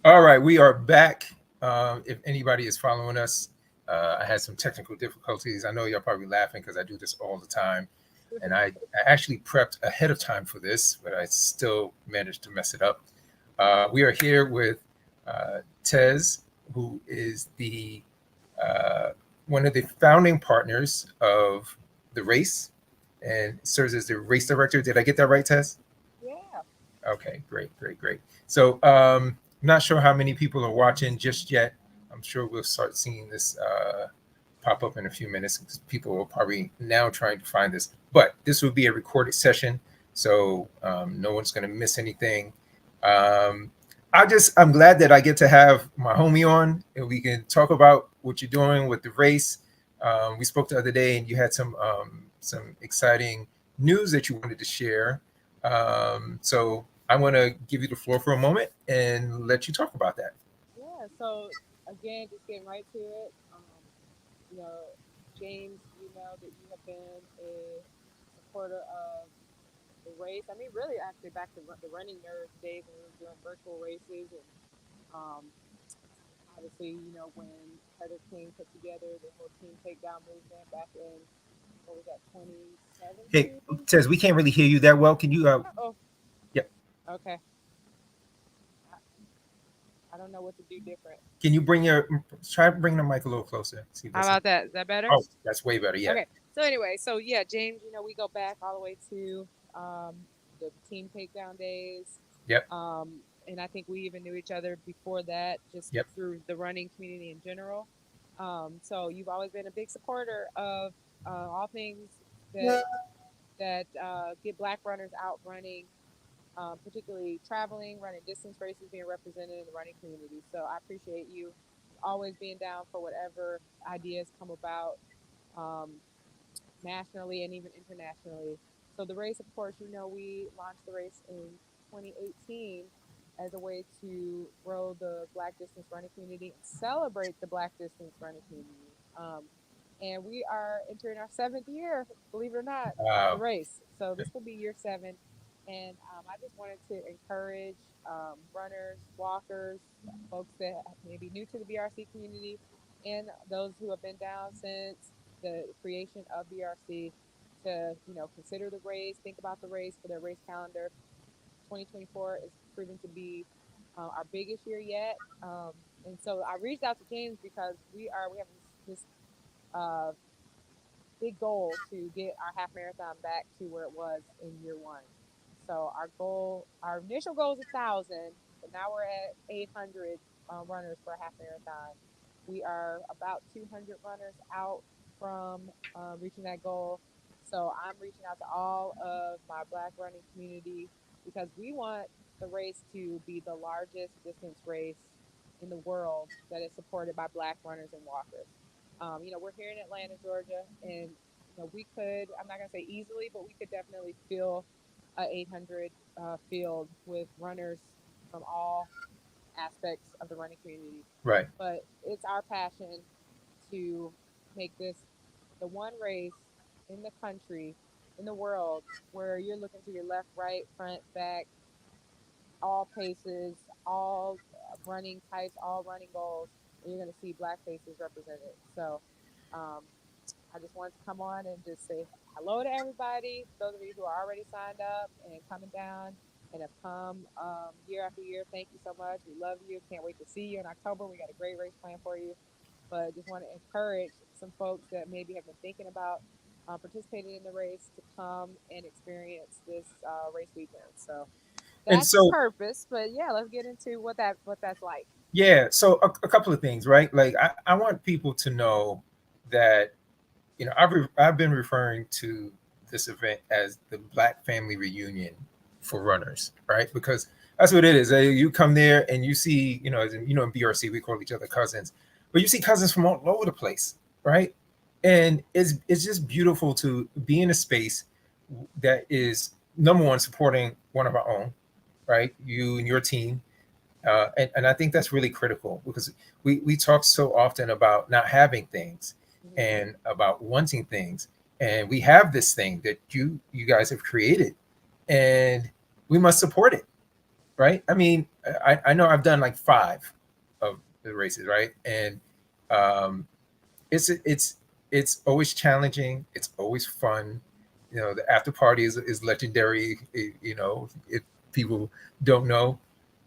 All right, we are back. If anybody is following us, I had some technical difficulties. I know you're probably laughing because I do this all the time. And I actually prepped ahead of time for this, but I still managed to mess it up. We are here with Tez, who is the one of the founding partners of the race and serves as the race director. Did I get that right, Tez? Yeah. Okay, great, great, great. So, not sure how many people are watching just yet. I'm sure we'll start seeing this pop up in a few minutes because people are probably now trying to find this. But this will be a recorded session, so no one's going to miss anything. Um, I'm glad that I get to have my homie on and we can talk about what you're doing with the race. We spoke the other day and you had some exciting news that you wanted to share. So I want to give you the floor for a moment and let you talk about that. Yeah. So again, just getting right to it. You know, James, you know that you have been a supporter of the race. I mean, really, actually, back to the running nerds days when we were doing virtual races, and um, obviously, when Heather King put together the whole team takedown movement back in what was that, Hey, 2017? Tez, we can't really hear you that well. Can you? Oh, Yeah. okay. I, I don't know what to do different. Can you try bringing the mic a little closer? See if How that's about that? Is that better? oh, that's way better. Yeah. Okay. So anyway, so yeah, James, we go back all the way to the team takedown days. Yep. And I think we even knew each other before that, just Yep. through the running community in general. So you've always been a big supporter of all things that get Black runners out running, particularly traveling, running distance races, being represented in the running community. So I appreciate you always being down for whatever ideas come about, um, nationally and even internationally. So the race, of course, we launched the race in 2018 as a way to grow the Black distance running community and celebrate the Black distance running community. And we are entering our 7th year, believe it or not, of the Wow. race. So this will be year 7. And I just wanted to encourage runners, walkers, folks that may be new to the BRC community, and those who have been down since the creation of BRC to, consider the race, think about the race for their race calendar. 2024 is proving to be our biggest year yet. And so I reached out to James because we have this uh, big goal to get our half marathon back to where it was in year 1. So our initial goal is 1,000, but now we're at 800 runners for a half marathon. We are about 200 runners out from reaching that goal. So I'm reaching out to all of my Black running community because we want the race to be the largest distance race in the world that is supported by Black runners and walkers. We're here in Atlanta, Georgia, and we could, I'm not going to say easily, but we could definitely fill a 800 field with runners from all aspects of the running community. Right. But it's our passion to make this the one race in the country, in the world, where you're looking to your left, right, front, back, all paces, all running types, all running goals, and you're going to see Black faces represented. So um, I just wanted to come on and just say hello to everybody. Those of you who are already signed up and coming down and have come year after year, thank you so much. We love you. Can't wait to see you in October. We got a great race plan for you. But just want to encourage some folks that maybe have been thinking about participating in the race to come and experience this race weekend. So And that's the so purpose. But yeah, let's get into what that's like. yeah, so a couple of things, right? Like I want people to know that I've been referring to this event as the Black Family Reunion for runners, right? Because that's what it is. You come there and you see, in BRC we call each other cousins, but you see cousins from all over the place, right? And it's just beautiful to be in a space that is number one supporting one of our own, right? You and your team, and I think that's really critical because we talk so often about not having things Hmm. and about wanting things, and we have this thing that you guys have created, and we must support it. right? I mean, I know I've done like 5 of the races, right? And um, it's always challenging. It's always fun. You know, the after party is legendary. You know, if people don't know,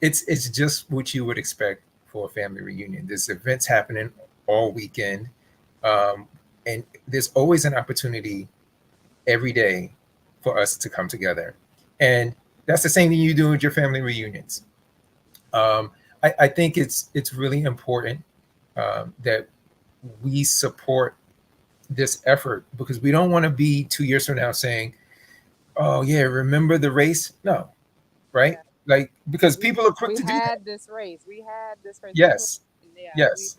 it's just what you would expect for a family reunion. There's events happening all weekend, um, and there's always an opportunity every day for us to come together. And that's the same thing you do with your family reunions. Um, I think it's really important that we support this effort because we don't want to be 2 years from now saying, "Oh yeah, remember the race?" No, right? Yeah. Like because We people are quick we to do that. had this race. We had this race. We were, Yes, yeah, we yes,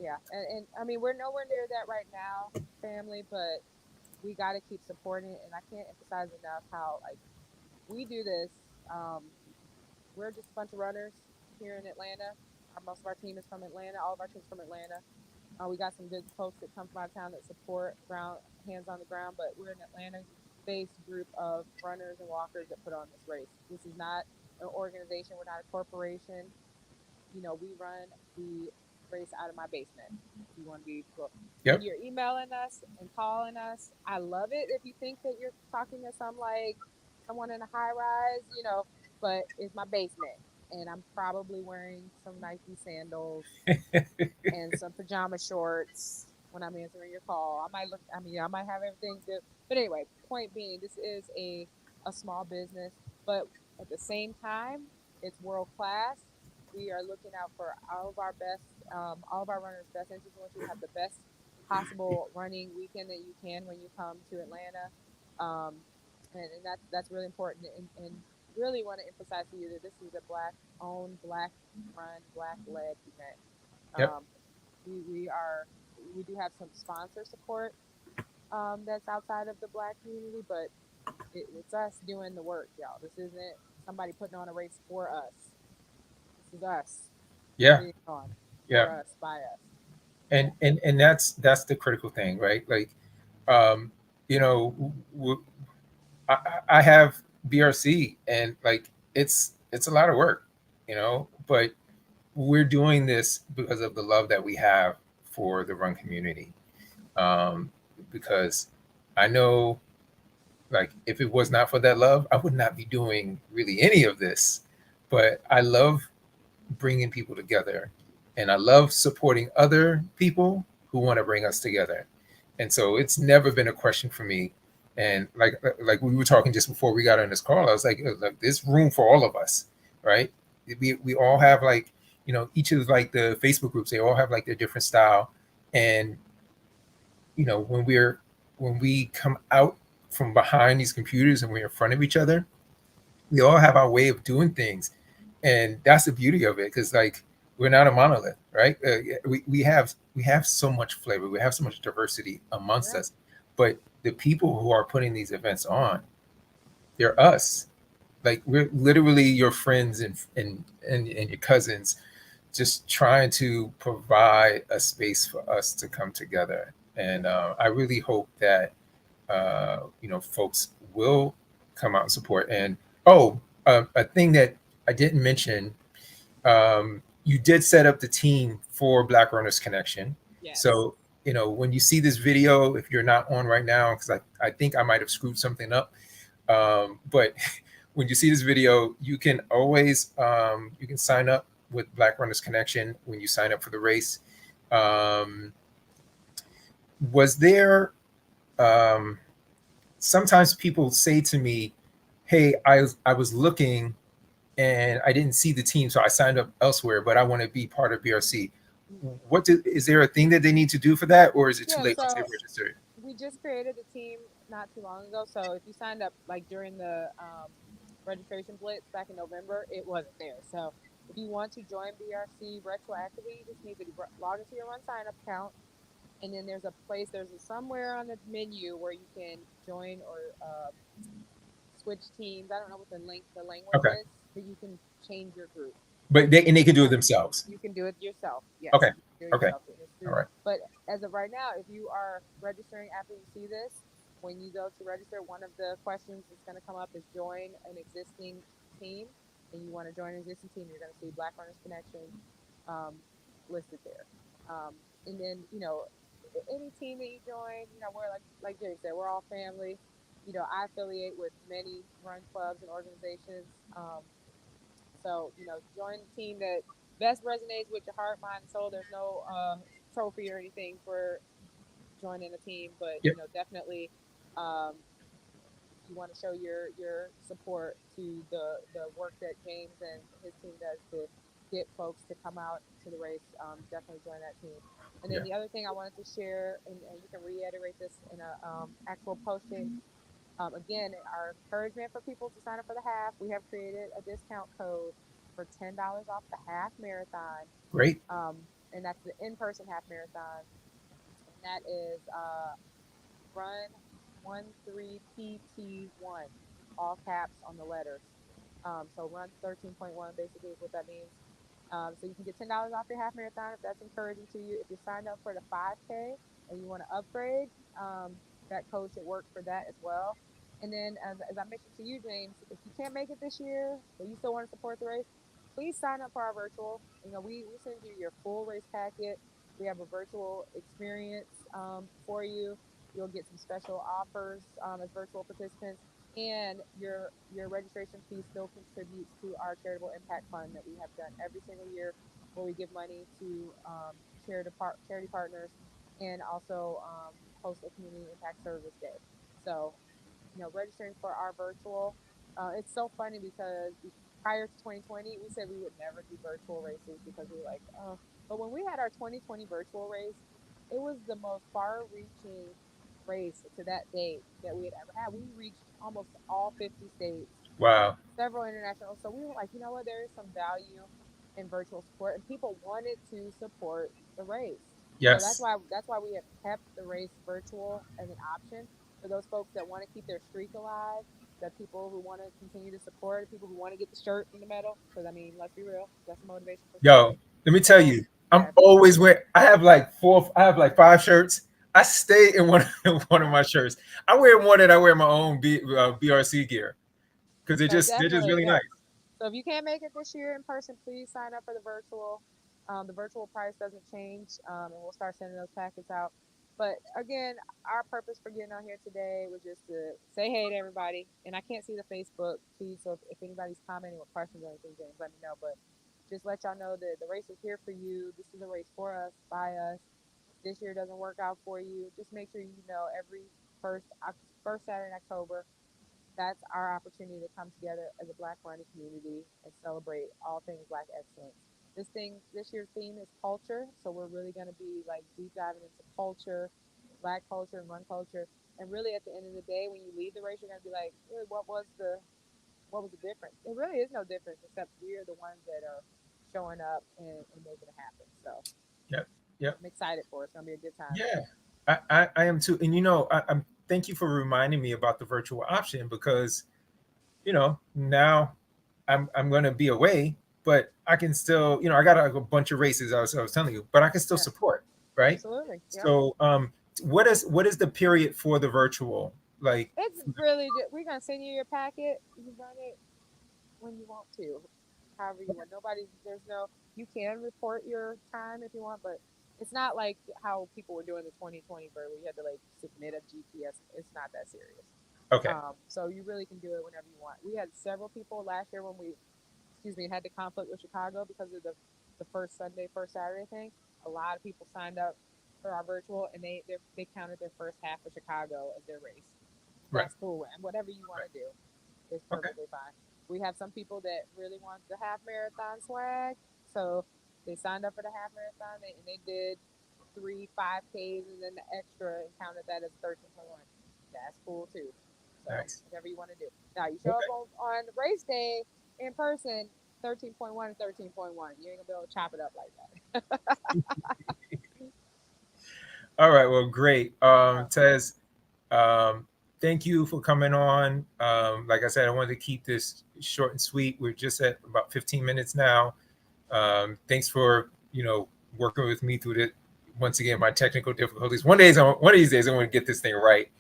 yeah. And I mean we're nowhere near that right now, family, but we gotta keep supporting it and I can't emphasize enough how like we do this. Um we're just a bunch of runners here in Atlanta. Most of our team is from Atlanta, all of our teams from Atlanta. We got some good folks that come from out of town that support ground hands on the ground, but we're an Atlanta-based group of runners and walkers that put on this race. This is not an organization. We're not a corporation. You know, we run the race out of my basement. If you want to be cool. When yep, you're emailing us and calling us, I love it. If you think that you're talking to some like someone in a high rise, you know, but it's my basement, and I'm probably wearing some Nike sandals and some pajama shorts when I'm answering your call. I might look, I mean, I might have everything good. But anyway, point being, this is a small business, but at the same time, it's world class. We are looking out for all of our runners' best interests. We want you to have the best possible running weekend that you can when you come to Atlanta. And that's really important. And really want to emphasize to you that this is a black owned, black run, black led event. yep, Um, we are we do have some sponsor support that's outside of the black community, but it's us doing the work, y'all. This isn't somebody putting on a race for us. This is us yeah, putting it on yeah. for us by us. And Yeah, that's the critical thing, right? Like, um, you know, I have BRC, and like it's a lot of work, you know, but we're doing this because of the love that we have for the run community. Um, because I know, like, if it was not for that love, I would not be doing really any of this. But I love bringing people together, and I love supporting other people who want to bring us together. And so it's never been a question for me. And like we were talking just before we got on this call, I was like, there's room for all of us, right? We all have, like, you know, each of, like, the Facebook groups, they all have like their different style. And you know, when we come out from behind these computers and we're in front of each other, we all have our way of doing things, and that's the beauty of it. Because, like, we're not a monolith, right? We have so much flavor, we have so much diversity amongst yeah, us, but the people who are putting these events on, they're us. Like, we're literally your friends and your cousins, just trying to provide a space for us to come together. And I really hope that you know, folks will come out and support. And oh, a thing that I didn't mention, you did set up the team for Black Runners Connection. yes. So, you know, when you see this video, if you're not on right now, because I think I might have screwed something up, but when you see this video, you can always you can sign up with Black Runners Connection when you sign up for the race. Um, was there um, sometimes people say to me, "Hey, I was looking and I didn't see the team, so I signed up elsewhere, but I want to be part of BRC." Is there a thing that they need to do for that, or is it too Yeah, late once they so register? we just created the team not too long ago. So if you signed up like during the registration blitz back in November, it wasn't there. So if you want to join BRC retroactively, you just need to log into your Run Sign Up account, and then there's somewhere on the menu where you can join or switch teams. I don't know what the language Okay, is, but you can change your group. but they can do it Um, themselves. you can do it yourself. Okay, Yes, you can do it okay, yourself. It's all through, right, but as of right now, if you are registering after you see this, when you go to register, one of the questions that's going to come up is join an existing team. and you want to join an existing team, you're going to see Black Runners Connection um, listed there. And then, any team that you join, we're like Jerry said, we're all family. I affiliate with many run clubs and organizations. So, join the team that best resonates with your heart, mind, and soul. There's no trophy or anything for joining a team, but, Yep. Definitely um, you want to show your support to the work that James and his team does to get folks to come out to the race. Definitely join that team. And then Yeah. the other thing I wanted to share, and you can reiterate this in a actual posting. Again, our encouragement for people to sign up for the half. We have created a discount code for $10 off the half marathon, Great. and that's the in-person half marathon, and that is Run 13PT1, all caps on the letters. So Run 13.1 basically is what that means. So you can get $10 off your half marathon if that's encouraging to you. If you're signed up for the 5K and you want to upgrade, that code should work for that as well. And then, as I mentioned to you, James, if you can't make it this year, but you still want to support the race, please sign up for our virtual. We send you your full race packet. We have a virtual experience for you. You'll get some special offers as virtual participants, and your registration fee still contributes to our charitable impact fund that we have done every single year, where we give money to charity partners, and also host a community impact service day. So, registering for our virtual, it's so funny because prior to 2020, we said we would never do virtual races because we were like, oh. But when we had our 2020 virtual race, it was the most far-reaching race to that date that we had ever had. We reached almost all 50 states, Wow. several international. So we were like, you know what? There is some value in virtual support, and people wanted to support the race. So that's Yes. why that's why we have kept the race virtual as an option for those folks that want to keep their streak alive, the people who want to continue to support, the people who want to get the shirt and the medal. Because I mean, let's be real, that's a motivation for some. Yo, let me tell So you, I'm yeah, always wearing. I have like 5 shirts. I stay in one one of my shirts. I wear one and I wear my own BRC gear because so they're just definitely really yeah. nice. So if you can't make it this year in person, please sign up for the virtual. The virtual price doesn't change, and we'll start sending those packets out. But again, our purpose for getting on here today was just to say hey to everybody. And I can't see the Facebook feed, so if anybody's commenting with questions or anything, James, let me know. But just let y'all know that the race is here for you. This is a race for us, by us. This year doesn't work out for you. Just make sure you know every first first Saturday in October, that's our opportunity to come together as a Black running community and celebrate all things Black excellence. This year's theme is culture, so we're really going to be like deep diving into culture, Black culture and run culture. And really, at the end of the day, when you leave the race, you're going to be like, really, what was the difference? It really is no difference, except we're the ones that are showing up and making it happen. So Yep. Yep. I'm excited for it. It's going to be a good time. Yeah. I am too. And I'm thank you for reminding me about the virtual option because now I'm going to be away, but I can still, I got a bunch of races I was telling you, but I can still Yeah, support, right? absolutely. Yep. So, what is the period for the virtual? Like, It's really just, we're gonna send you your packet. You run it when you want to, however you want. There's no, you can report your time if you want, but it's not like how people were doing the 2020 where we had to like submit a GPS. It's not that serious. okay, So you really can do it whenever you want. We had several people last year when had the conflict with Chicago because of the first Sunday, first Saturday thing. A lot of people signed up for our virtual, and they counted their first half of Chicago as their race. right, That's cool. And whatever you want right, to do is okay, perfectly fine. We have some people that really want the half marathon swag, so they signed up for the half marathon and they did 3 5Ks and then the extra and counted that as 13.1. That's cool too. So nice, whatever you want to do. Now you show up okay, on race day in person, 13.1 and 13.1. You ain't gonna be able to chop it up like that. all right, well, great, Oh, Tez. Um, Thank you for coming on. Like I said, I wanted to keep this short and sweet. We're just at about 15 minutes now. Thanks for working with me through the once again my technical difficulties. One of these days, I want to get this thing right.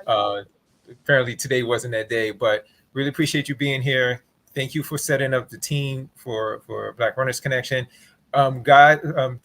you're welcome. Uh, Apparently today wasn't that day, but really appreciate you being here. Thank you for setting up the team for Black Runners Connection. God,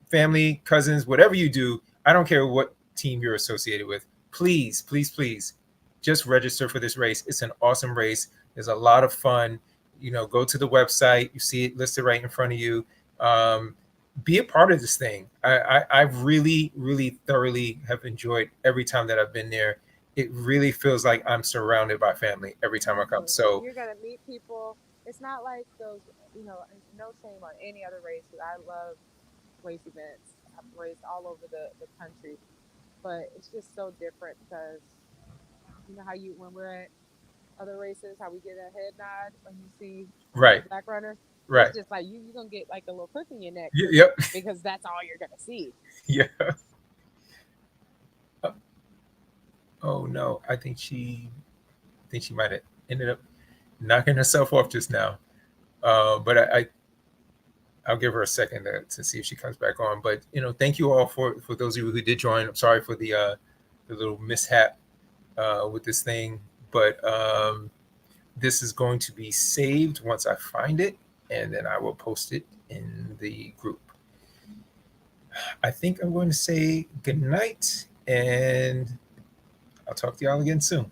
family, cousins, whatever you do, I don't care what team you're associated with. Please, please, please, just register for this race. It's an awesome race. There's a lot of fun. You know, go to the website. You see it listed right in front of you. Be a part of this thing. I really, really thoroughly have enjoyed every time that I've been there. It really feels like I'm surrounded by family every time I come. So you're gonna meet people. It's not like those, you know. No shame on any other race. I love race events. I've raced all over the country, but it's just so different because you know how you when we're at other races, how we get a head nod when you see right, black runners. It's right, just like you're gonna get like a little crook in your neck yep, because that's all you're gonna see. yeah. Oh no, I think she might have ended up knocking herself off just now. But I'll give her a second to see if she comes back on. But you know, thank you all for those of you who did join. I'm sorry for the little mishap with this thing, but this is going to be saved once I find it, and then I will post it in the group. I think I'm going to say good night, and I'll talk to y'all again soon.